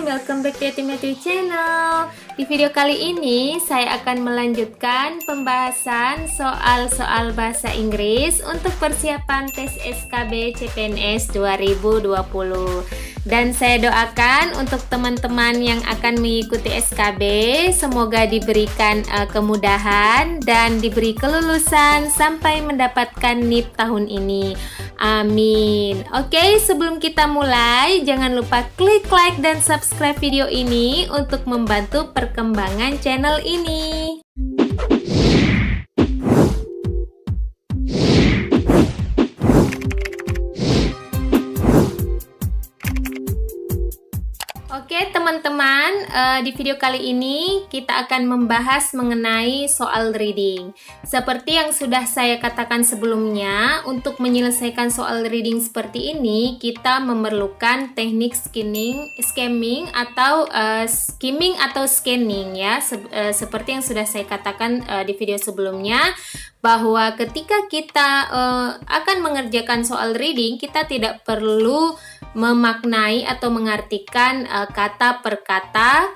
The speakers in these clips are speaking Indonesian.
welcome back to Timothy Channel. Di video kali ini saya akan melanjutkan pembahasan soal-soal bahasa Inggris untuk persiapan tes SKB CPNS 2020. Dan saya doakan untuk teman-teman yang akan mengikuti SKB semoga diberikan kemudahan dan diberi kelulusan sampai mendapatkan NIP tahun ini. Amin. Oke, sebelum kita mulai, jangan lupa klik like dan subscribe video ini untuk membantu perkembangan channel ini. Oke teman-teman, di video kali ini kita akan membahas mengenai soal reading. Seperti yang sudah saya katakan sebelumnya, untuk menyelesaikan soal reading seperti ini, kita memerlukan teknik skimming atau scanning ya. Seperti yang sudah saya katakan di video sebelumnya, bahwa ketika kita akan mengerjakan soal reading, kita tidak perlu memaknai atau mengartikan kata per kata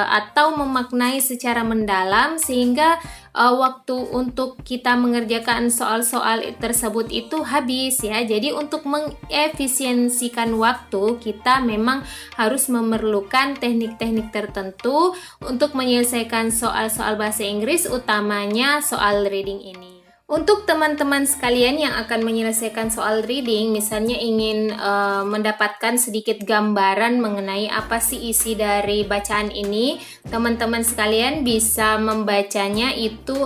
atau memaknai secara mendalam, sehingga waktu untuk kita mengerjakan soal-soal tersebut itu habis ya. Jadi untuk mengefisiensikan waktu, kita memang harus memerlukan teknik-teknik tertentu untuk menyelesaikan soal-soal bahasa Inggris, utamanya soal reading ini. Untuk teman-teman sekalian yang akan menyelesaikan soal reading, misalnya ingin mendapatkan sedikit gambaran mengenai apa sih isi dari bacaan ini, teman-teman sekalian bisa membacanya itu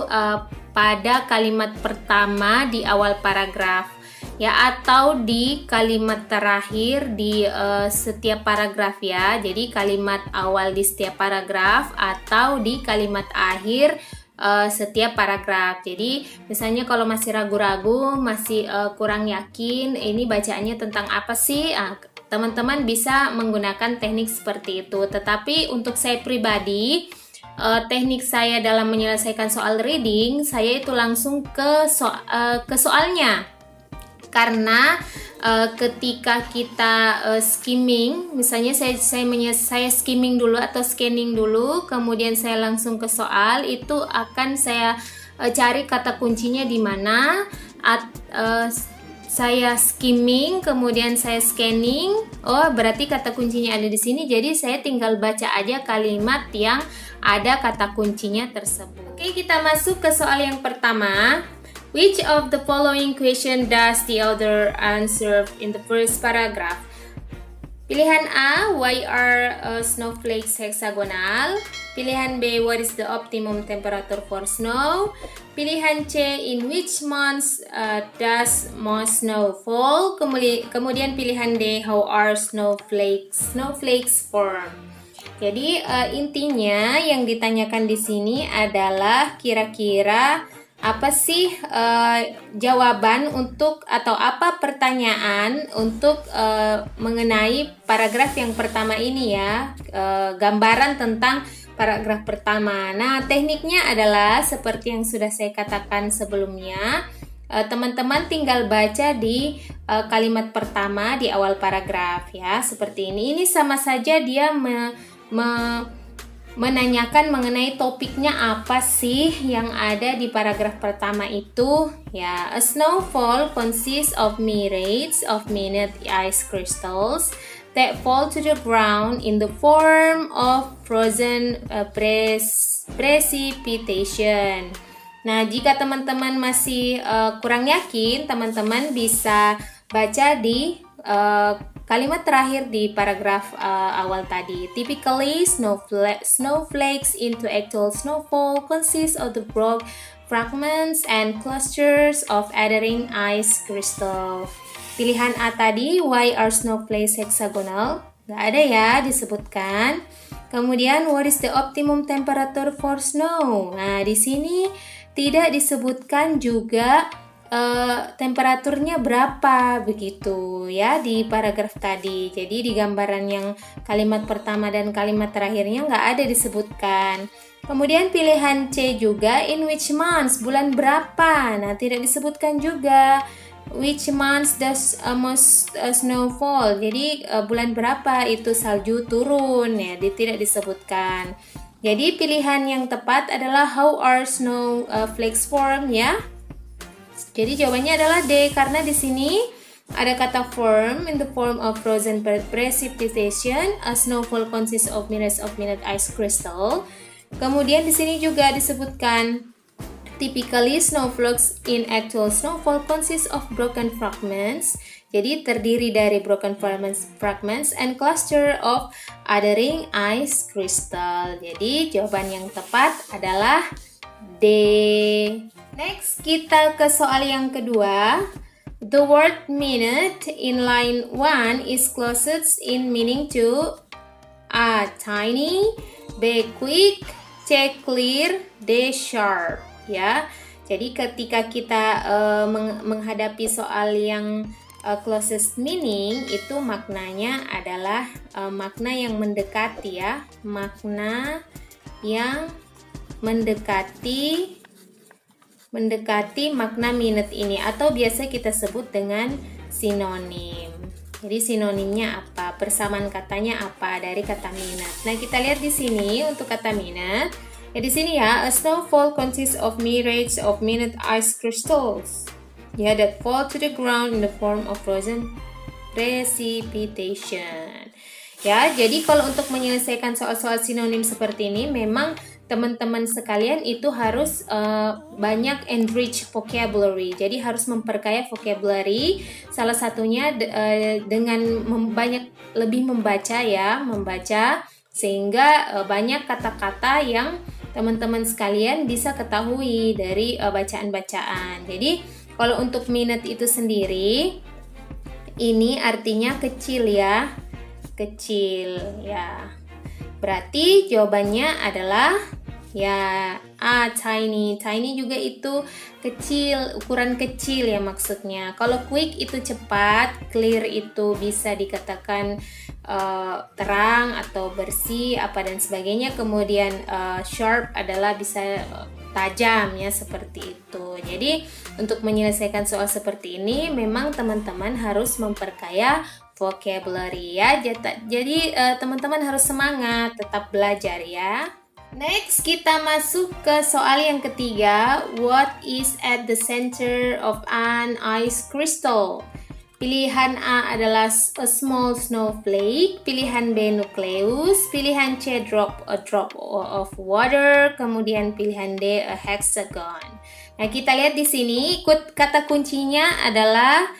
pada kalimat pertama di awal paragraf ya, atau di kalimat terakhir di setiap paragraf ya. Jadi kalimat awal di setiap paragraf atau di kalimat akhir setiap paragraf. Jadi misalnya kalau masih ragu-ragu, masih kurang yakin ini bacaannya tentang apa sih, teman-teman bisa menggunakan teknik seperti itu. Tetapi untuk saya pribadi, teknik saya dalam menyelesaikan soal reading, saya itu langsung ke soalnya. Karena ketika kita skimming, misalnya saya skimming dulu atau scanning dulu, kemudian saya langsung ke soal, itu akan saya cari kata kuncinya di mana. Saya skimming, kemudian saya scanning. Oh, berarti kata kuncinya ada di sini. Jadi saya tinggal baca aja kalimat yang ada kata kuncinya tersebut. Oke, kita masuk ke soal yang pertama. Which of the following question does the author answer in the first paragraph? Pilihan A, why are snowflakes hexagonal? Pilihan B, what is the optimum temperature for snow? Pilihan C, in which months does most snow fall? Kemudian pilihan D, how are snowflakes form? Jadi intinya yang ditanyakan di sini adalah kira-kira apa sih jawaban untuk atau apa pertanyaan untuk mengenai paragraf yang pertama ini ya, gambaran tentang paragraf pertama. Nah, tekniknya adalah seperti yang sudah saya katakan sebelumnya, teman-teman tinggal baca di kalimat pertama di awal paragraf ya, seperti ini. Ini sama saja dia menanyakan mengenai topiknya apa sih yang ada di paragraf pertama itu ya. A snowfall consists of myriads of minute ice crystals that fall to the ground in the form of frozen precipitation. Nah, jika teman-teman masih kurang yakin, teman-teman bisa baca di kalimat terakhir di paragraf awal tadi. Typically, snowflakes into actual snowfall consist of the broke fragments and clusters of adhering ice crystal. Pilihan A tadi, why are snowflakes hexagonal? Gak ada ya disebutkan. Kemudian, what is the optimum temperature for snow? Nah, di sini tidak disebutkan juga temperaturnya berapa begitu ya di paragraf tadi. Jadi di gambaran yang kalimat pertama dan kalimat terakhirnya nggak ada disebutkan. Kemudian pilihan C juga, in which months, bulan berapa. Nah, tidak disebutkan juga. Which month does most snow fall? Jadi bulan berapa itu salju turun ya, tidak disebutkan. Jadi pilihan yang tepat adalah how are snow flakes form ya. Jadi jawabannya adalah D, karena di sini ada kata form in the form of frozen precipitation. A snowfall consists of millions of minute ice crystal. Kemudian di sini juga disebutkan typically snowflakes in actual snowfall consist of broken fragments. Jadi terdiri dari broken fragments and cluster of othering ice crystal. Jadi jawaban yang tepat adalah D. Next, kita ke soal yang kedua. The word minute in line 1 is closest in meaning to A. Tiny, B. Quick, C. Clear, D. Sharp. Ya, jadi ketika kita menghadapi soal yang closest meaning, itu maknanya adalah makna yang mendekati ya, makna yang mendekati makna minute ini, atau biasa kita sebut dengan sinonim. Jadi sinonimnya apa? Persamaan katanya apa dari kata minute? Nah, kita lihat di sini untuk kata minute. Ya, di sini ya, a snowfall consists of myriads of minute ice crystals. Ya, that fall to the ground in the form of frozen precipitation. Ya, jadi kalau untuk menyelesaikan soal-soal sinonim seperti ini, memang teman-teman sekalian itu harus banyak enrich vocabulary. Jadi harus memperkaya vocabulary. Salah satunya dengan lebih membaca ya, membaca sehingga banyak kata-kata yang teman-teman sekalian bisa ketahui dari bacaan-bacaan. Jadi kalau untuk minute itu sendiri, ini artinya kecil ya, kecil ya. Berarti jawabannya adalah ya A, tiny. Tiny juga itu kecil, ukuran kecil ya maksudnya. Kalau quick itu cepat, clear itu bisa dikatakan terang atau bersih apa dan sebagainya. Kemudian sharp adalah bisa tajam ya, seperti itu. Jadi untuk menyelesaikan soal seperti ini memang teman-teman harus memperkaya vocabulary ya. Jadi teman-teman harus semangat tetap belajar ya. Next, kita masuk ke soal yang ketiga. What is at the center of an ice crystal? Pilihan A adalah a small snowflake, pilihan B nucleus, pilihan C a drop of water, kemudian pilihan D a hexagon. Nah, kita lihat di sini kata kuncinya adalah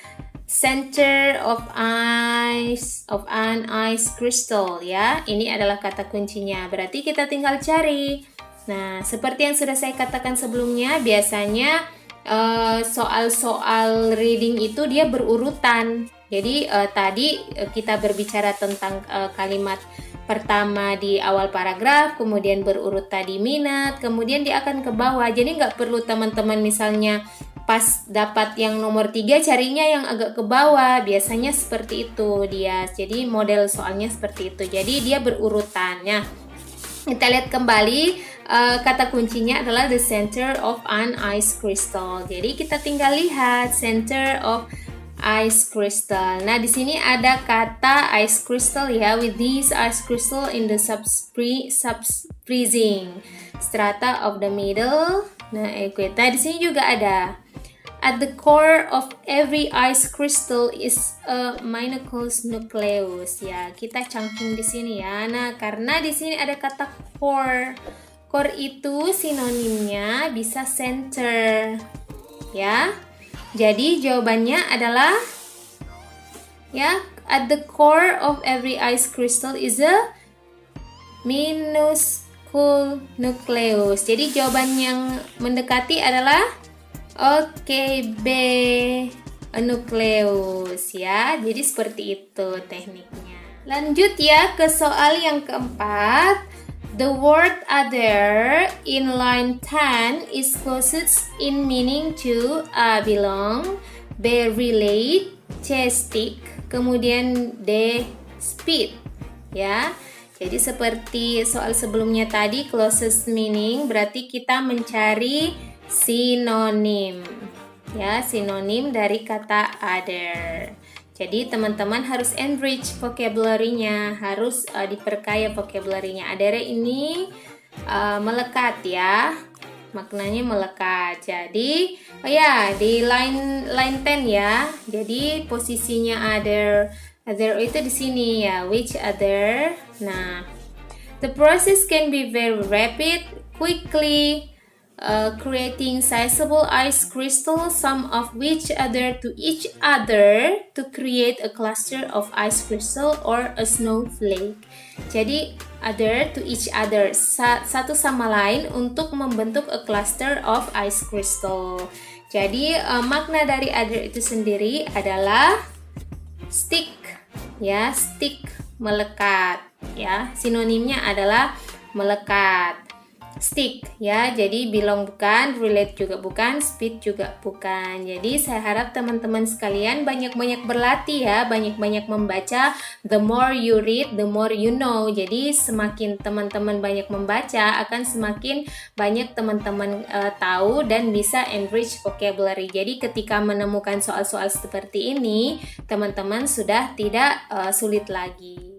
center of an ice crystal ya. Ini adalah kata kuncinya. Berarti kita tinggal cari. Nah, seperti yang sudah saya katakan sebelumnya, biasanya soal-soal reading itu dia berurutan. Jadi tadi kita berbicara tentang kalimat pertama di awal paragraf, kemudian berurut tadi minute, kemudian dia akan ke bawah. Jadi nggak perlu teman-teman misalnya pas dapat yang nomor 3 carinya yang agak ke bawah. Biasanya seperti itu dia. Jadi model soalnya seperti itu. Jadi dia berurutan ya. Kita lihat kembali, kata kuncinya adalah the center of an ice crystal. Jadi kita tinggal lihat center of ice crystal. Nah, di sini ada kata ice crystal ya, with these ice crystal in the sub-freezing strata of the middle. Nah, equata di sini juga ada. At the core of every ice crystal is a minuscule nucleus ya. Kita cangking di sini ya. Nah, karena di sini ada kata core. Core itu sinonimnya bisa center. Ya. Jadi jawabannya adalah ya, at the core of every ice crystal is a minuscule nucleus. Jadi jawaban yang mendekati adalah oke, B, nukleus ya. Jadi seperti itu tekniknya. Lanjut ya ke soal yang keempat. The word other in line 10 is closest in meaning to A, belong, B, relate, C, stick, kemudian D, speed ya. Jadi seperti soal sebelumnya tadi, closest meaning berarti kita mencari sinonim Ya, sinonim dari kata other. Jadi teman-teman harus enrich vocabulary-nya, harus diperkaya vocabulary-nya. Other ini melekat ya. Maknanya melekat. Jadi, oh ya, di line 10 ya. Jadi posisinya other itu di sini ya. Which other? Nah, the process can be very rapid, quickly creating sizable ice crystals, some of which other to each other to create a cluster of ice crystal or a snowflake. Jadi other to each other, satu sama lain untuk membentuk a cluster of ice crystal. Jadi makna dari other itu sendiri adalah stick ya, stick melekat ya. Sinonimnya adalah melekat. Stick ya, jadi belong bukan, relate juga bukan, speed juga bukan. Jadi saya harap teman-teman sekalian banyak-banyak berlatih ya, banyak-banyak membaca. The more you read, the more you know. Jadi semakin teman-teman banyak membaca, akan semakin banyak teman-teman tahu dan bisa enrich vocabulary. Jadi ketika menemukan soal-soal seperti ini, teman-teman sudah tidak sulit lagi.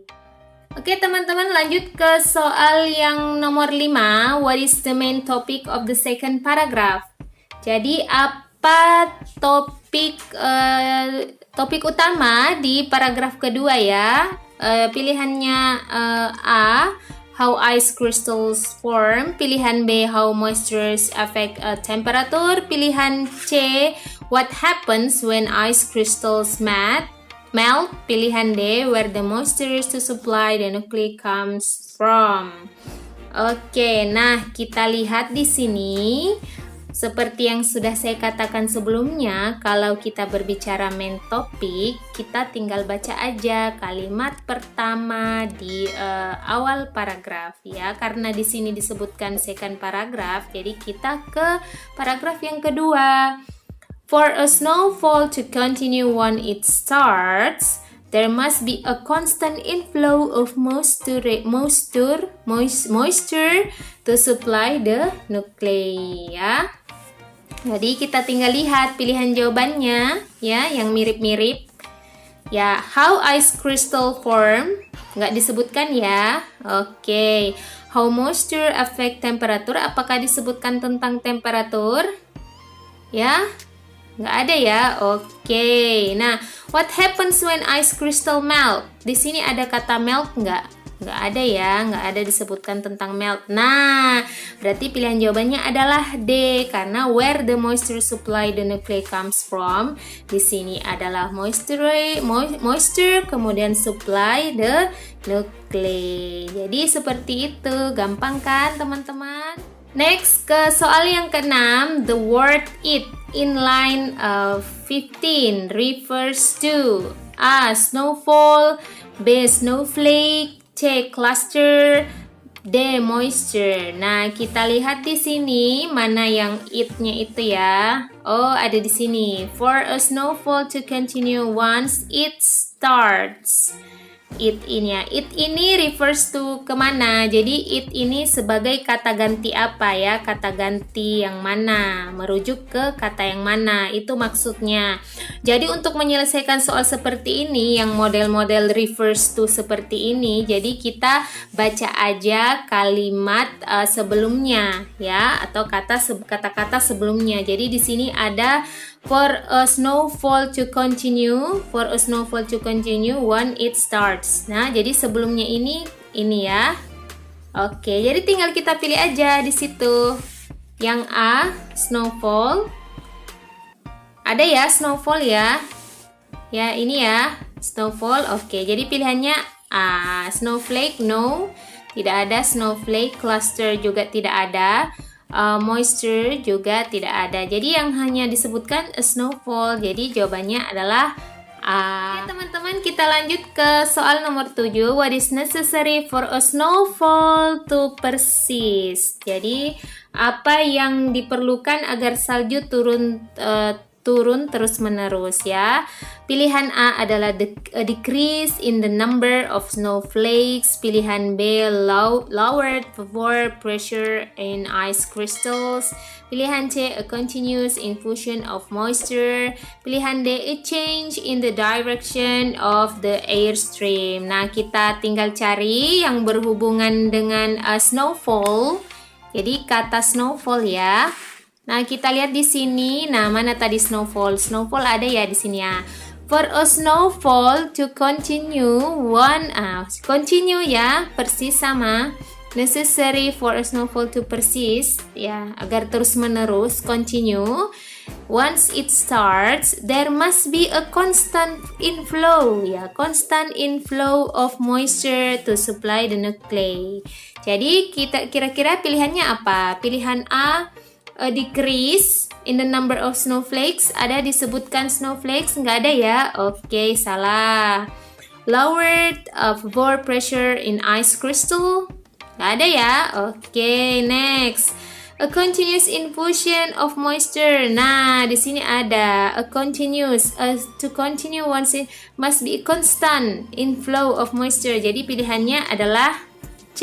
Oke teman-teman, lanjut ke soal yang nomor 5. What is the main topic of the second paragraph? Jadi apa topik utama di paragraf kedua ya? Pilihannya A, how ice crystals form. Pilihan B, how moistures affect temperature. Pilihan C, what happens when ice crystals melt. Pilihan D, where the moisture to supply the nuclei comes from. Oke, nah kita lihat di sini seperti yang sudah saya katakan sebelumnya, kalau kita berbicara main topic, kita tinggal baca aja kalimat pertama di awal paragraf ya, karena di sini disebutkan second paragraph, jadi kita ke paragraf yang kedua. For a snowfall to continue when it starts, there must be a constant inflow of moisture to supply the nuclei ya. Jadi kita tinggal lihat pilihan jawabannya ya, yang mirip-mirip. Ya, how ice crystal form nggak disebutkan ya. Oke, how moisture affect temperature, apakah disebutkan tentang temperatur? Ya, nggak ada ya. Oke. Nah, what happens when ice crystal melt? Di sini ada kata melt nggak? Nggak ada ya, nggak ada disebutkan tentang melt. Nah, berarti pilihan jawabannya adalah D, karena where the moisture supply the nuclei comes from. Di sini adalah moisture kemudian supply the nuclei. Jadi seperti itu, gampang kan teman-teman? Next, ke soal yang ke-6, the word it in line 15 refers to A, snowfall, B, snowflake, C, cluster, D, moisture. Nah, kita lihat di sini mana yang it-nya itu ya. Oh, ada di sini. For a snowfall to continue once it starts. It ini refers to kemana? Jadi it ini sebagai kata ganti apa ya? Kata ganti yang mana? Merujuk ke kata yang mana? Itu maksudnya. Jadi untuk menyelesaikan soal seperti ini yang model-model refers to seperti ini, jadi kita baca aja kalimat sebelumnya ya, atau kata-kata sebelumnya. Jadi di sini ada for a snowfall to continue when it starts. Nah, jadi sebelumnya ini ya. Oke, jadi tinggal kita pilih aja di situ. Yang A, snowfall. Ada ya snowfall ya. Ya, ini ya, snowfall. Oke, jadi pilihannya A. Snowflake, no. Tidak ada. Snowflake, cluster juga tidak ada. Moisture juga tidak ada. Jadi yang hanya disebutkan a snowfall. Jadi jawabannya adalah A. Oke teman-teman, kita lanjut ke soal nomor 7. What is necessary for a snowfall to persist? Jadi apa yang diperlukan agar salju turun terus-menerus ya. Pilihan A adalah a decrease in the number of snowflakes. Pilihan B, lowered vapor pressure in ice crystals. Pilihan C, a continuous infusion of moisture. Pilihan D, a change in the direction of the airstream. Nah, kita tinggal cari yang berhubungan dengan snowfall. Jadi kata snowfall ya. Nah, kita lihat di sini. Nah, mana tadi snowfall? Snowfall ada ya di sini ya. For a snowfall to continue, continue ya, persis sama. Necessary for a snowfall to persist ya, agar terus menerus, continue. Once it starts, there must be a constant inflow ya, constant inflow of moisture to supply the nuclei. Jadi kita kira-kira pilihannya apa? Pilihan A, a decrease in the number of snowflakes. Ada disebutkan snowflakes? Nggak ada ya? Oke, salah. Lowered vapor pressure in ice crystal? Nggak ada ya? Oke, next. A continuous infusion of moisture. Nah, di sini ada a continuous. To continue once it must be a constant inflow of moisture. Jadi pilihannya adalah C.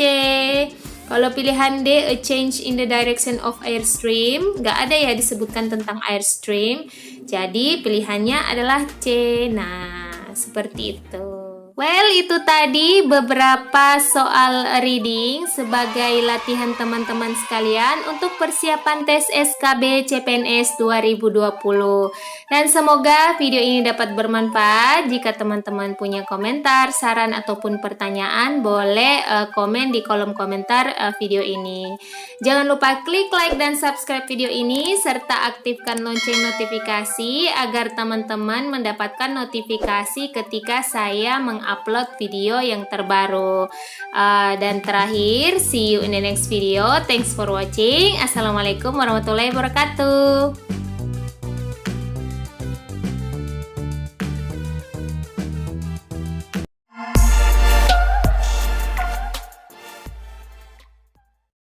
Kalau pilihan D, a change in the direction of airstream. Nggak ada ya disebutkan tentang airstream. Jadi pilihannya adalah C. Nah, seperti itu. Well, itu tadi beberapa soal reading sebagai latihan teman-teman sekalian untuk persiapan tes SKB CPNS 2020. Dan semoga video ini dapat bermanfaat. Jika teman-teman punya komentar, saran, ataupun pertanyaan, boleh komen di kolom komentar video ini. Jangan lupa klik like dan subscribe video ini, serta aktifkan lonceng notifikasi agar teman-teman mendapatkan notifikasi ketika saya upload video yang terbaru. Dan terakhir, see you in the next video. Thanks for watching. Assalamualaikum warahmatullahi wabarakatuh.